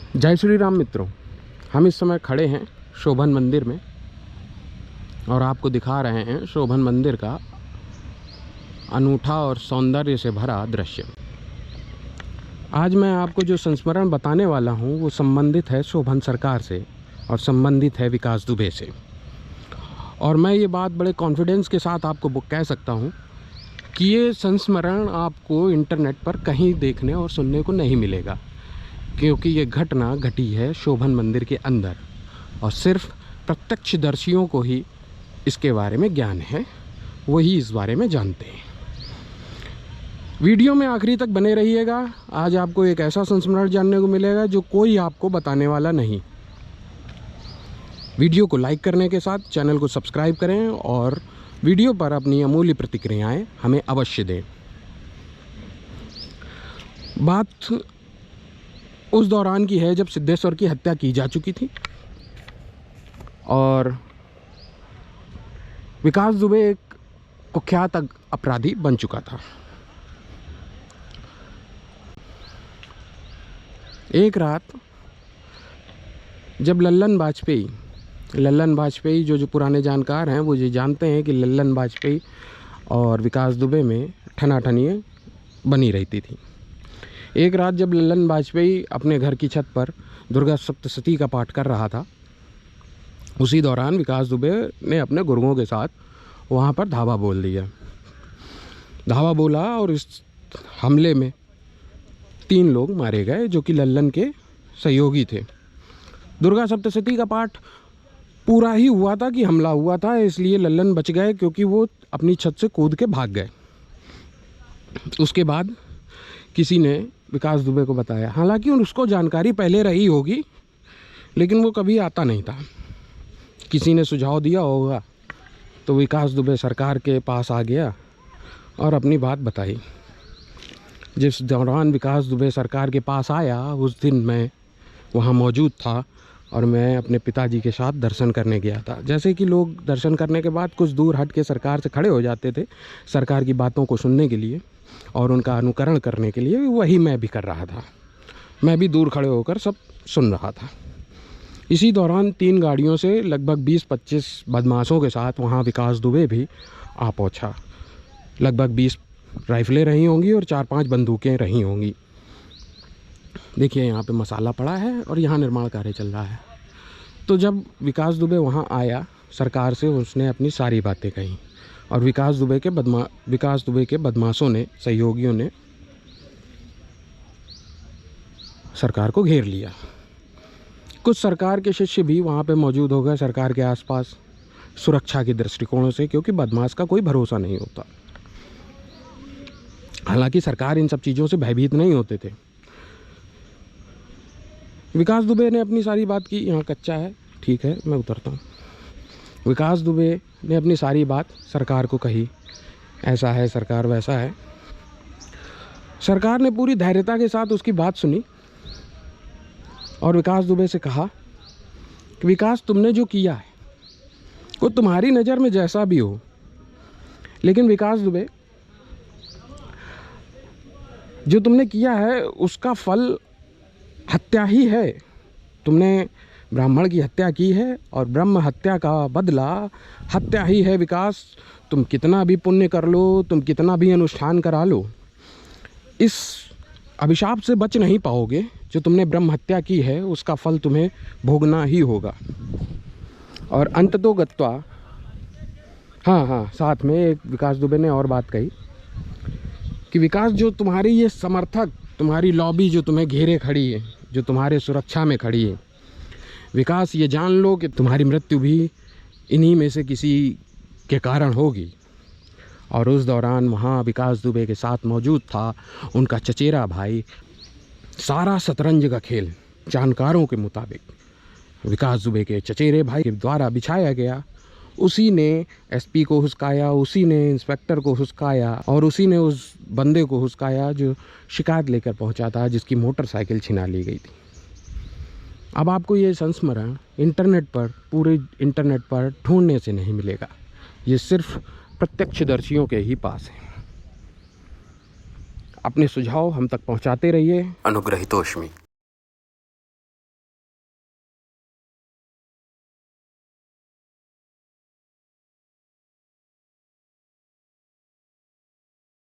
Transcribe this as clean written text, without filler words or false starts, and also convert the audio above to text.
जय श्री राम मित्रों, हम इस समय खड़े हैं शोभन मंदिर में और आपको दिखा रहे हैं शोभन मंदिर का अनूठा और सौंदर्य से भरा दृश्य। आज मैं आपको जो संस्मरण बताने वाला हूं वो संबंधित है शोभन सरकार से और संबंधित है विकास दुबे से। और मैं ये बात बड़े कॉन्फिडेंस के साथ आपको कह सकता हूं कि ये संस्मरण आपको इंटरनेट पर कहीं देखने और सुनने को नहीं मिलेगा, क्योंकि ये घटना घटी है शोभन मंदिर के अंदर और सिर्फ प्रत्यक्षदर्शियों को ही इसके बारे में ज्ञान है, वही इस बारे में जानते हैं। वीडियो में आखिरी तक बने रहिएगा। आज आपको एक ऐसा संस्मरण जानने को मिलेगा जो कोई आपको बताने वाला नहीं। वीडियो को लाइक करने के साथ चैनल को सब्सक्राइब करें और वीडियो पर अपनी अमूल्य प्रतिक्रियाएं हमें अवश्य दें। बात उस दौरान की है जब सिद्धेश्वर की हत्या की जा चुकी थी और विकास दुबे एक कुख्यात अपराधी बन चुका था। एक रात जब लल्लन वाजपेयी जो पुराने जानकार हैं वो ये जानते हैं कि लल्लन वाजपेयी और विकास दुबे में ठनाठनी बनी रहती थी। एक रात जब लल्लन वाजपेयी अपने घर की छत पर दुर्गा सप्तशती का पाठ कर रहा था, उसी दौरान विकास दुबे ने अपने गुर्गों के साथ वहाँ पर धावा बोला और इस हमले में 3 लोग मारे गए जो कि लल्लन के सहयोगी थे। दुर्गा सप्तशती का पाठ पूरा ही हुआ था कि हमला हुआ था, इसलिए लल्लन बच गए क्योंकि वो अपनी छत से कूद के भाग गए। उसके बाद किसी ने विकास दुबे को बताया, हालांकि उसको जानकारी पहले रही होगी लेकिन वो कभी आता नहीं था। किसी ने सुझाव दिया होगा तो विकास दुबे सरकार के पास आ गया और अपनी बात बताई। जिस दौरान विकास दुबे सरकार के पास आया उस दिन मैं वहाँ मौजूद था और मैं अपने पिताजी के साथ दर्शन करने गया था। जैसे कि लोग दर्शन करने के बाद कुछ दूर हट के सरकार से खड़े हो जाते थे सरकार की बातों को सुनने के लिए और उनका अनुकरण करने के लिए, वही मैं भी कर रहा था। मैं भी दूर खड़े होकर सब सुन रहा था। इसी दौरान 3 गाड़ियों से लगभग 20-25 बदमाशों के साथ वहाँ विकास दुबे भी आ पहुँचा। लगभग 20 राइफलें रही होंगी और 4-5 बंदूकें रही होंगी। देखिए यहाँ पे मसाला पड़ा है और यहाँ निर्माण कार्य चल रहा है। तो जब विकास दुबे वहाँ आया सरकार से उसने अपनी सारी बातें कही और विकास दुबे के बदमाशों ने, सहयोगियों ने सरकार को घेर लिया। कुछ सरकार के शिष्य भी वहाँ पे मौजूद हो गए सरकार के आसपास सुरक्षा के दृष्टिकोणों से, क्योंकि बदमाश का कोई भरोसा नहीं होता। हालांकि सरकार इन सब चीज़ों से भयभीत नहीं होते थे। विकास दुबे ने अपनी सारी बात की। यहाँ कच्चा है, ठीक है, मैं उतरता हूँ। विकास दुबे ने अपनी सारी बात सरकार को कही, ऐसा है सरकार, वैसा है। सरकार ने पूरी धैर्यता के साथ उसकी बात सुनी और विकास दुबे से कहा कि विकास, तुमने जो किया है वो तुम्हारी नज़र में जैसा भी हो, लेकिन विकास दुबे, जो तुमने किया है उसका फल हत्या ही है। तुमने ब्राह्मण की हत्या की है और ब्रह्म हत्या का बदला हत्या ही है। विकास, तुम कितना भी पुण्य कर लो, तुम कितना भी अनुष्ठान करा लो, इस अभिशाप से बच नहीं पाओगे। जो तुमने ब्रह्म हत्या की है उसका फल तुम्हें भोगना ही होगा। और अंततो गत्वा, हाँ, साथ में एक विकास दुबे ने और बात कही कि विकास, जो तुम्हारी ये समर्थक, तुम्हारी लॉबी जो तुम्हें घेरे खड़ी है, जो तुम्हारे सुरक्षा में खड़ी है, विकास ये जान लो कि तुम्हारी मृत्यु भी इन्हीं में से किसी के कारण होगी। और उस दौरान वहाँ विकास दुबे के साथ मौजूद था उनका चचेरा भाई। सारा शतरंज का खेल जानकारों के मुताबिक विकास दुबे के चचेरे भाई के द्वारा बिछाया गया। उसी ने एसपी को हुस्काया, उसी ने इंस्पेक्टर को हुस्काया और उसी ने उस बंदे को हुस्काया जो शिकायत लेकर पहुंचा था, जिसकी मोटरसाइकिल छिना ली गई थी। अब आपको ये संस्मरण पूरे इंटरनेट पर ढूंढने से नहीं मिलेगा। ये सिर्फ प्रत्यक्षदर्शियों के ही पास है। अपने सुझाव हम तक पहुंचाते रहिए। अनुग्रहितोष्मी।